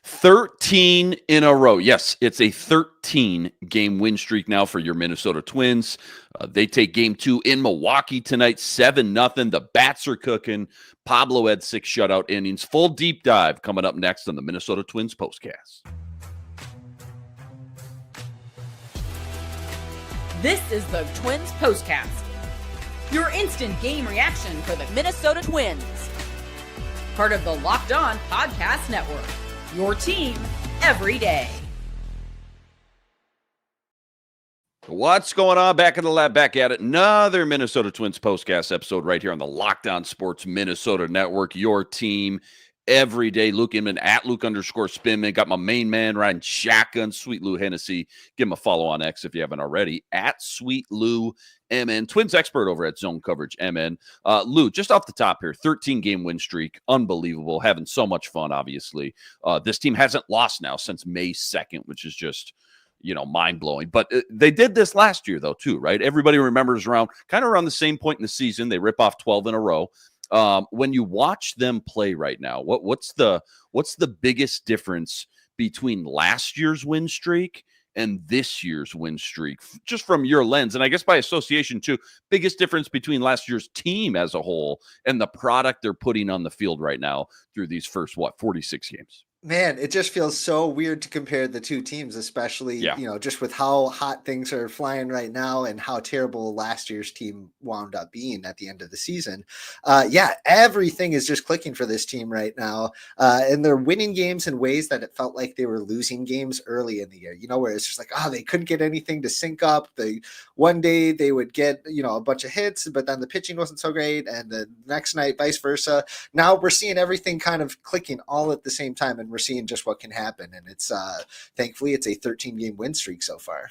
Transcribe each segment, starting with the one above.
13 in a row. Yes, it's a 13-game win streak now for your Minnesota Twins. They take game 2 in Milwaukee tonight, 7-0. The bats are cooking. Pablo had 6 shutout innings. Full deep dive coming up next on the Minnesota Twins postcast. This is the Twins postcast, your instant game reaction for the Minnesota Twins. Part of the Locked On Podcast Network, your team every day. What's going on? Back in the lab, back at it. Another Minnesota Twins postcast episode right here on the Locked On Sports Minnesota Network, your team every day. Luke Inman at Luke_Spinman. Got my main man riding shotgun, Sweet Lou Hennesey. Give him a follow on X if you haven't already, at Sweet Lou MN. Twins expert over at Zone Coverage MN. Lou, just off the top here, 13-game win streak. Unbelievable. Having so much fun, obviously. This team hasn't lost now since May 2nd, which is just, mind-blowing. But they did this last year, though, too, right? Everybody remembers around the same point in the season. They rip off 12 in a row. When you watch them play right now, what's the biggest difference between last year's win streak and this year's win streak, just from your lens, and I guess by association too? Biggest difference between last year's team as a whole and the product they're putting on the field right now through these first 46 games? Man, it just feels so weird to compare the two teams, especially, just with how hot things are flying right now and how terrible last year's team wound up being at the end of the season. Everything is just clicking for this team right now. And they're winning games in ways that it felt like they were losing games early in the year, where it's just like, they couldn't get anything to sync up. One day they would get, a bunch of hits, but then the pitching wasn't so great. And the next night, vice versa. Now we're seeing everything kind of clicking all at the same time. And we're seeing just what can happen. And it's thankfully it's a 13-game win streak so far.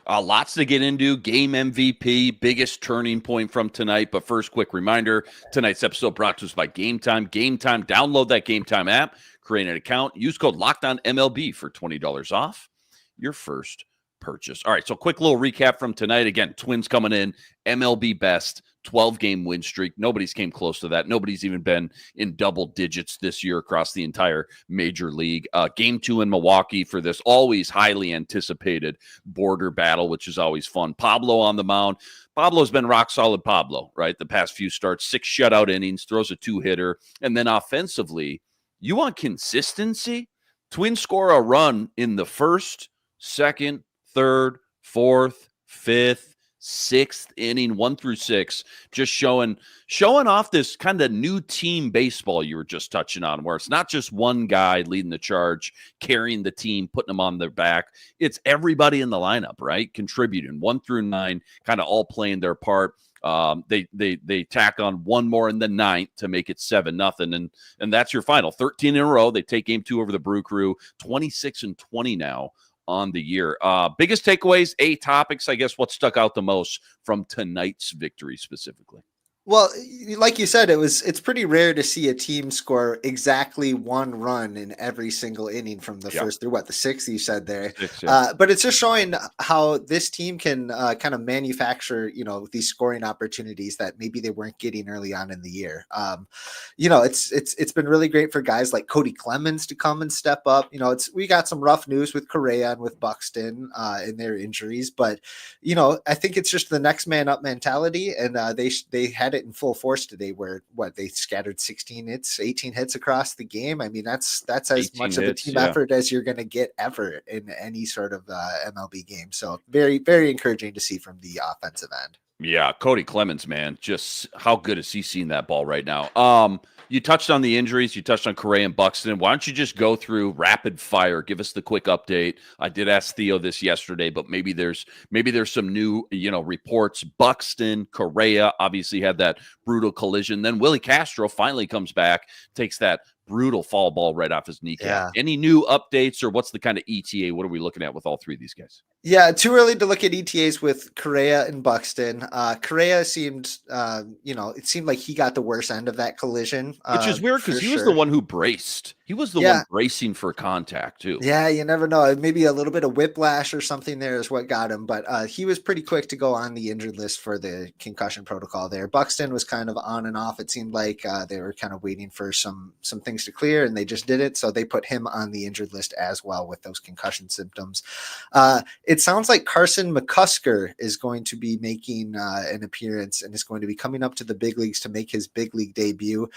Lots to get into. Game MVP, biggest turning point from tonight. But first, quick reminder, tonight's episode brought to us by Game Time. Game Time, download that Game Time app, create an account, use code LOCKEDONMLB for $20 off your first purchase. All right, so quick little recap from tonight. Again, Twins coming in, MLB best, 12-game win streak. Nobody's came close to that. Nobody's even been in double digits this year across the entire major league. Game 2 in Milwaukee for this always highly anticipated border battle, which is always fun. Pablo on the mound. Pablo's been rock solid Pablo, right? The past few starts, 6 shutout innings, throws a 2-hitter. And then offensively, you want consistency? Twins score a run in the first, second, third, fourth, fifth, sixth inning, 1 through 6, just showing off this kind of new team baseball you were just touching on, where it's not just one guy leading the charge, carrying the team, putting them on their back. It's everybody in the lineup, right? Contributing 1 through 9, kind of all playing their part. They tack on one more in the 9th to make it 7-0, and that's your final 13 in a row. They take game 2 over the Brew Crew, 26-20 now on the year. Biggest takeaways, topics, I guess. What stuck out the most from tonight's victory specifically? Well, like you said, it's pretty rare to see a team score exactly 1 run in every single inning from the first through the 6th you said there. 6, yeah. But it's just showing how this team can kind of manufacture, these scoring opportunities that maybe they weren't getting early on in the year. It's been really great for guys like Cody Clemens to come and step up. We got some rough news with Correa and with Buxton in their injuries, but I think it's just the next man up mentality, and they had it in full force today, where they scattered 18 hits across the game. I mean, that's as much of a team effort as you're going to get ever in any sort of MLB game. So very, very encouraging to see from the offensive end. Yeah, Cody Clemens, man, just how good is he seeing that ball right now? You touched on the injuries. You touched on Correa and Buxton. Why don't you just go through rapid fire? Give us the quick update. I did ask Theo this yesterday, but maybe there's some new, reports. Buxton, Correa obviously had that brutal collision. Then Willie Castro finally comes back, takes that brutal foul ball right off his kneecap. Yeah. Any new updates, or what's the kind of ETA? What are we looking at with all 3 of these guys? Yeah, too early to look at ETAs with Correa and Buxton. Correa seemed, it seemed like he got the worst end of that collision. Which is weird because he was the one who braced. He was the one bracing for contact, too. Yeah, you never know. Maybe a little bit of whiplash or something there is what got him. But he was pretty quick to go on the injured list for the concussion protocol there. Buxton was kind of on and off. It seemed like they were kind of waiting for some things things to clear, and they just didn't. So they put him on the injured list as well with those concussion symptoms. It sounds like Carson McCusker is going to be making an appearance and is going to be coming up to the big leagues to make his big league debut.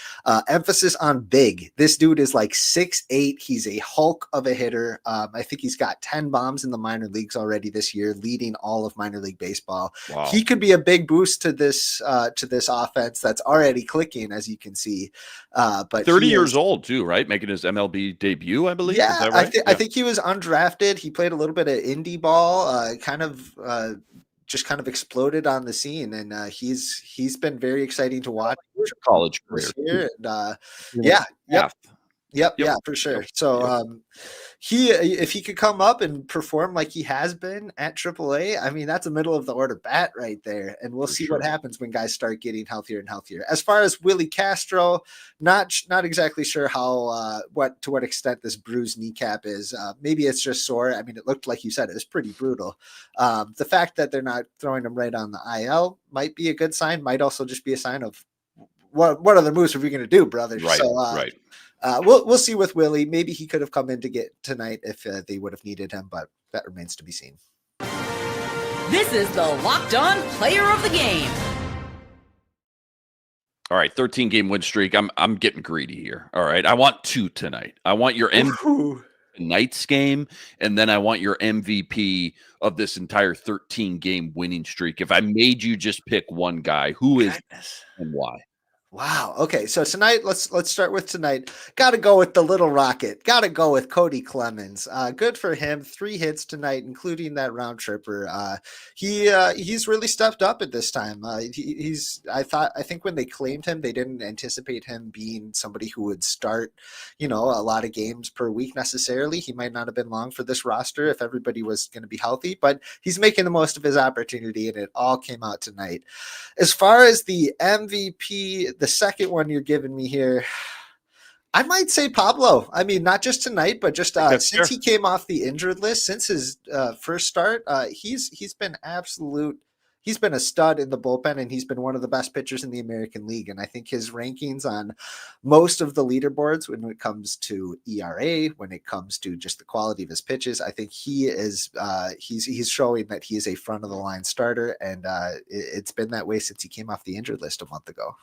Emphasis on big. This dude is like 6'8". He's a Hulk of a hitter. I think he's got 10 bombs in the minor leagues already this year, leading all of minor league baseball. Wow. He could be a big boost to this offense that's already clicking, as you can see. But 30 years old too, right? Making his MLB debut, I believe. Yeah, is that right? I think he was undrafted. He played a little bit of indie ball, just kind of exploded on the scene, and he's been very exciting to watch. College career. And Yeah, for sure. So if he could come up and perform like he has been at AAA, I mean, that's a middle of the order bat right there. And we'll see what happens when guys start getting healthier and healthier. As far as Willie Castro, not exactly sure how to what extent this bruised kneecap is. Maybe it's just sore. I mean, it looked like you said it was pretty brutal. The fact that they're not throwing him right on the IL might be a good sign. Might also just be a sign of what other moves are we going to do, brother? Right. So, right. We'll see with Willie. Maybe he could have come in to get tonight if they would have needed him, but that remains to be seen. This is the Locked On Player of the Game. All right, 13-game win streak. I'm getting greedy here. All right, I want 2 tonight. I want your MVP tonight's game, and then I want your MVP of this entire 13-game winning streak. If I made you just pick one guy, who is and why? Wow. Okay. So tonight, let's start with tonight. Got to go with the little rocket. Got to go with Cody Clemens. Good for him. 3 hits tonight, including that round tripper. He's really stepped up at this time. I think when they claimed him, they didn't anticipate him being somebody who would start, a lot of games per week necessarily. He might not have been long for this roster if everybody was going to be healthy, but he's making the most of his opportunity, and it all came out tonight. As far as the MVP, the second one you're giving me here, I might say Pablo. I mean, not just tonight, but just since he came off the injured list, since his first start, he's been absolute. He's been a stud in the bullpen, and he's been one of the best pitchers in the American League. And I think his rankings on most of the leaderboards, when it comes to ERA, when it comes to just the quality of his pitches, I think he is he's showing that he is a front of the line starter, and it's been that way since he came off the injured list a month ago.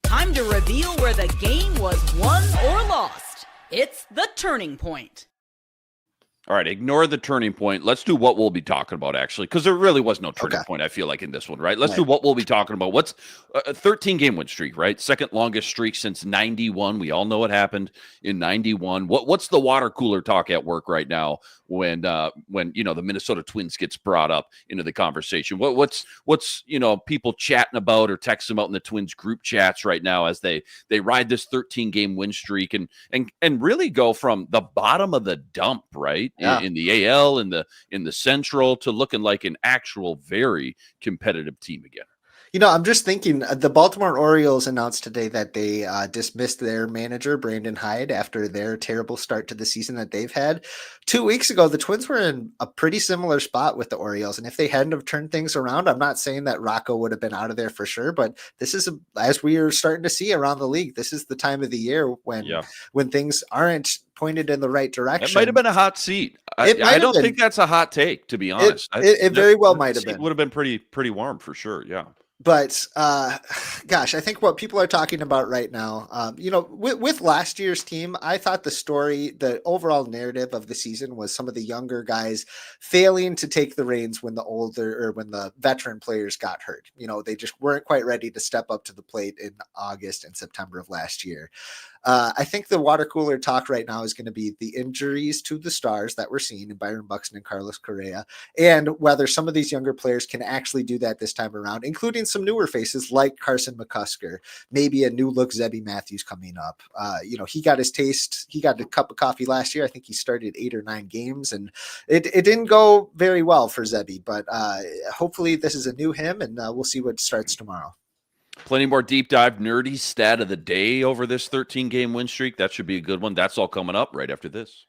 Time to reveal where the game was won or lost. It's the turning point. All right, ignore the turning point. Let's do what we'll be talking about, actually, because there really was no turning point, I feel like, in this one, right? Let's do what we'll be talking about. What's a 13-game win streak, right? Second longest streak since 91. We all know what happened in 91. What's the water cooler talk at work right now when the Minnesota Twins gets brought up into the conversation? What's people chatting about or texting about in the Twins group chats right now as they ride this 13-game win streak and really go from the bottom of the dump, right? Yeah. In the AL, in the Central, to looking like an actual very competitive team again. I'm just thinking the Baltimore Orioles announced today that they dismissed their manager, Brandon Hyde, after their terrible start to the season that they've had. 2 weeks ago, the Twins were in a pretty similar spot with the Orioles. And if they hadn't have turned things around, I'm not saying that Rocco would have been out of there for sure. But this is, as we are starting to see around the league, this is the time of the year when things aren't pointed in the right direction. It might have been a hot seat. I don't think that's a hot take, to be honest. It very well might have been. It would have been pretty warm for sure. Yeah. But gosh, I think what people are talking about right now, with last year's team, I thought the overall narrative of the season was some of the younger guys failing to take the reins when the veteran players got hurt. They just weren't quite ready to step up to the plate in August and September of last year. I think the water cooler talk right now is going to be the injuries to the stars that we're seeing in Byron Buxton and Carlos Correa, and whether some of these younger players can actually do that this time around, including some newer faces like Carson McCusker, maybe a new look Zebby Matthews coming up. He got his taste. He got a cup of coffee last year. I think he started 8 or 9 games, and it didn't go very well for Zebby, but hopefully this is a new him, and we'll see what starts tomorrow. Plenty more deep dive nerdy stat of the day over this 13-game win streak. That should be a good one. That's all coming up right after this.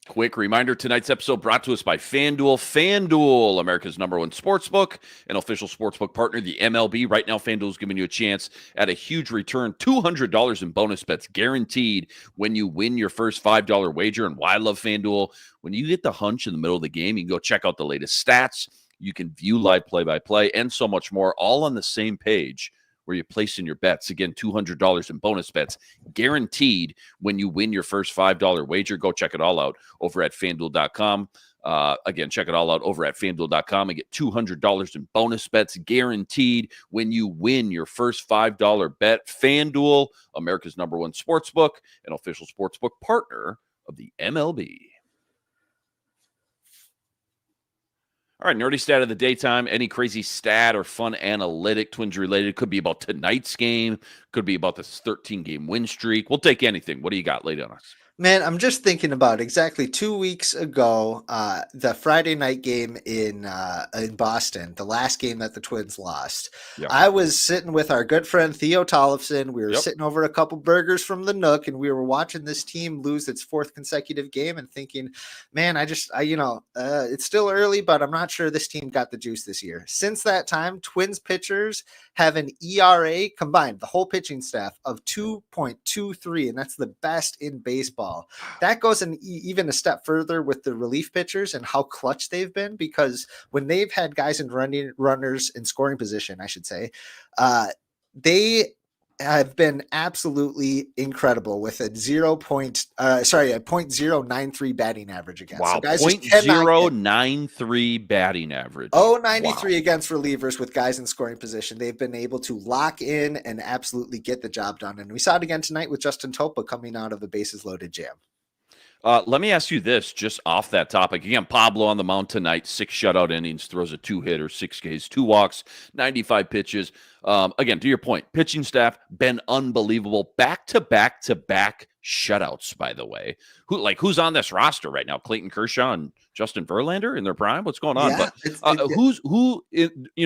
Quick reminder, tonight's episode brought to us by FanDuel. FanDuel, America's #1 sportsbook, an official sportsbook partner, the MLB. Right now, FanDuel is giving you a chance at a huge return, $200 in bonus bets guaranteed when you win your first $5 wager. And why I love FanDuel, when you get the hunch in the middle of the game, you can go check out the latest stats. You can view live play-by-play and so much more, all on the same page where you're placing your bets. Again, $200 in bonus bets guaranteed when you win your first $5 wager. Go check it all out over at FanDuel.com. Again, check it all out over at FanDuel.com and get $200 in bonus bets guaranteed when you win your first $5 bet. FanDuel, America's #1 sportsbook, an official sportsbook partner of the MLB. All right, nerdy stat of the daytime. Any crazy stat or fun analytic Twins related? Could be about tonight's game. Could be about this 13-game win streak. We'll take anything. What do you got? Lay it on us. Man, I'm just thinking about exactly 2 weeks ago, the Friday night game in Boston, the last game that the Twins lost. Yep. I was sitting with our good friend Theo Tollefson. We were sitting over a couple burgers from the Nook, and we were watching this team lose its 4th consecutive game and thinking, man, it's still early, but I'm not sure this team got the juice this year. Since that time, Twins pitchers have an ERA combined, the whole pitching staff, of 2.23, and that's the best in baseball. That goes even a step further with the relief pitchers and how clutch they've been, because when they've had guys in runners in scoring position, I should say, they have been absolutely incredible with a 0.093 batting average against. Wow, so guys 0.093 batting average. 0.93 against relievers with guys in scoring position. They've been able to lock in and absolutely get the job done. And we saw it again tonight with Justin Topa coming out of a bases loaded jam. Let me ask you this, just off that topic. Again, Pablo on the mound tonight, 6 shutout innings, throws a 2-hitter, 6 Ks, 2 walks, 95 pitches. Again, to your point, pitching staff been unbelievable. Back-to-back-to-back shutouts, by the way. Who's on this roster right now? Clayton Kershaw and Justin Verlander in their prime? What's going on? Yeah,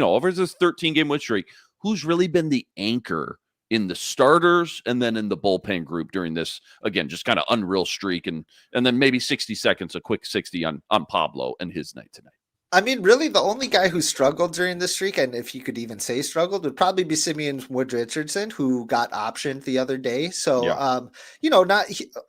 over this 13-game win streak, who's really been the anchor in the starters and then in the bullpen group during this, again, just kind of unreal streak, and then maybe 60 seconds, a quick 60 on Pablo and his night tonight? I mean, really, the only guy who struggled during this streak, and if you could even say struggled, would probably be Simeon Wood Richardson, who got optioned the other day. So,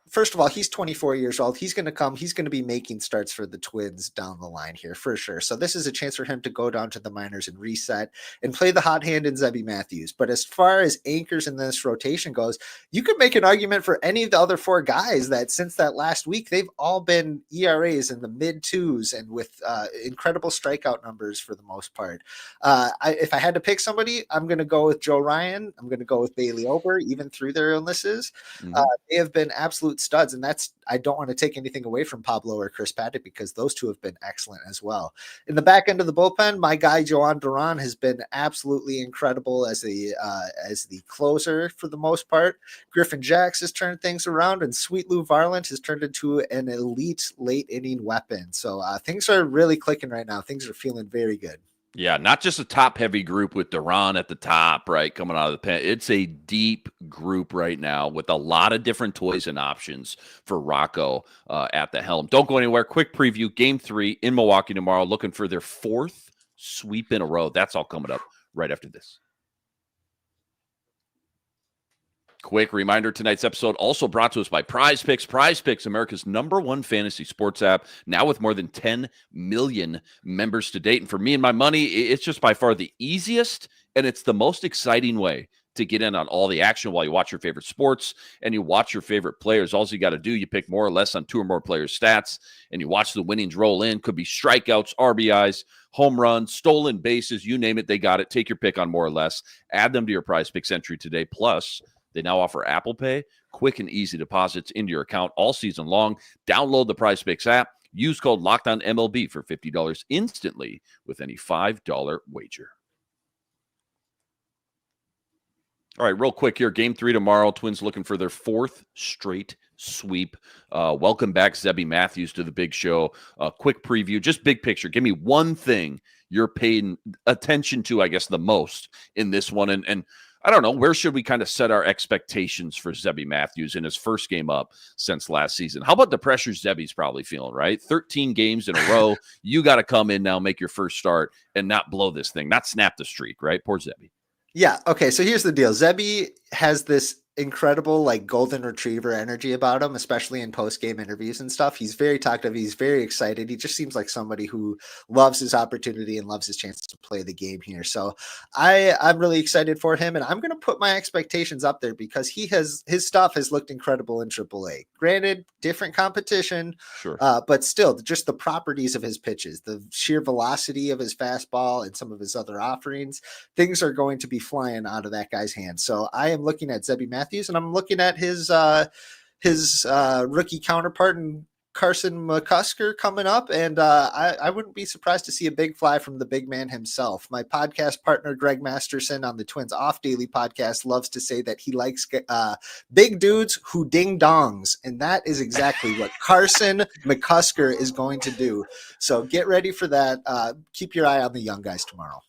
first of all, he's 24 years old. He's going to be making starts for the Twins down the line here for sure. So this is a chance for him to go down to the minors and reset and play the hot hand in Zebby Matthews. But as far as anchors in this rotation goes, you could make an argument for any of the other 4 guys that since that last week, they've all been ERAs in the mid-2s and with incredible strikeout numbers for the most part. If I had to pick somebody, I'm going to go with Joe Ryan. I'm going to go with Bailey Ober, even through their illnesses. Mm-hmm. They have been absolute studs, and I don't want to take anything away from Pablo or Chris Paddock, because those two have been excellent as well. In the back end of the bullpen, my guy Joan Duran has been absolutely incredible as the closer for the most part. Griffin Jacks has turned things around, and Sweet Lou Varland has turned into an elite late inning weapon. So things are really clicking right now. Things are feeling very good. Yeah, not just a top-heavy group with Duran at the top, right, coming out of the pen. It's a deep group right now with a lot of different toys and options for Rocco at the helm. Don't go anywhere. Quick preview, Game 3 in Milwaukee tomorrow, looking for their 4th sweep in a row. That's all coming up right after this. Quick reminder, tonight's episode also brought to us by Prize Picks. Prize Picks, America's #1 fantasy sports app, now with more than 10 million members to date. And for me and my money, it's just by far the easiest, and it's the most exciting way to get in on all the action while you watch your favorite sports and you watch your favorite players. All you got to do, you pick more or less on 2 or more players' stats, and you watch the winnings roll in. Could be strikeouts, RBIs, home runs, stolen bases, you name it, they got it. Take your pick on more or less. Add them to your Prize Picks entry today. Plus, they now offer Apple Pay, quick and easy deposits into your account all season long. Download the Prize Picks app. Use code LOCKEDONMLB for $50 instantly with any $5 wager. All right, real quick here. Game 3 tomorrow. Twins looking for their 4th straight sweep. Welcome back, Zebby Matthews, to the big show. Quick preview, just big picture. Give me one thing you're paying attention to, I guess, the most in this one. And I don't know. Where should we kind of set our expectations for Zebby Matthews in his first game up since last season? How about the pressure Zebby's probably feeling, right? 13 games in a row. You got to come in now, make your first start, and not blow this thing, not snap the streak, right? Poor Zebby. Yeah. Okay. So here's the deal. Zebby has this incredible like golden retriever energy about him, especially in post-game interviews and stuff. He's very talkative. He's very excited. He just seems like somebody who loves his opportunity and loves his chance to play the game here. So I'm really excited for him, and I'm going to put my expectations up there because his stuff has looked incredible in AAA. Granted, different competition, sure, but still just the properties of his pitches, the sheer velocity of his fastball and some of his other offerings, things are going to be flying out of that guy's hands. So I am looking at Zebby Matthews, and I'm looking at his rookie counterpart in Carson McCusker coming up, and I wouldn't be surprised to see a big fly from the big man himself. My podcast partner Greg Masterson on the Twins Off Daily podcast loves to say that he likes big dudes who ding dongs, and that is exactly what Carson McCusker is going to do. So get ready for that. Keep your eye on the young guys tomorrow.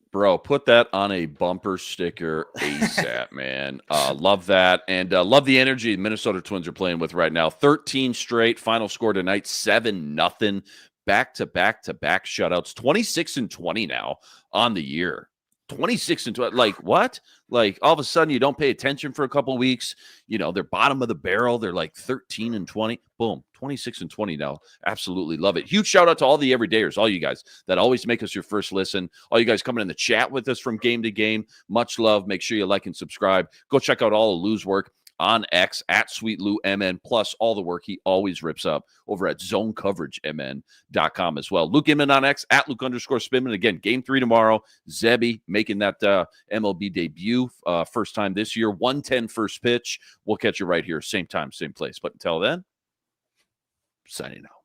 Bro, put that on a bumper sticker ASAP, man. Love that. And love the energy the Minnesota Twins are playing with right now. 13 straight. Final score tonight, 7-0. Back-to-back shutouts. 26-20 now on the year. 26-20. Like, what? Like, all of a sudden, you don't pay attention for a couple of weeks. You know, they're bottom of the barrel. They're like 13-20. Boom. 26-20 now. Absolutely love it. Huge shout out to all the everydayers, all you guys that always make us your first listen. All you guys coming in the chat with us from game to game. Much love. Make sure you like and subscribe. Go check out all of Lou's work on X at Sweet Lou MN, plus all the work he always rips up over at ZoneCoverageMN.com as well. Luke Inman on X at Luke_Spinman. Again, game 3 tomorrow. Zebby making that MLB debut first time this year. 1:10 first pitch. We'll catch you right here. Same time, same place. But until then, signing out.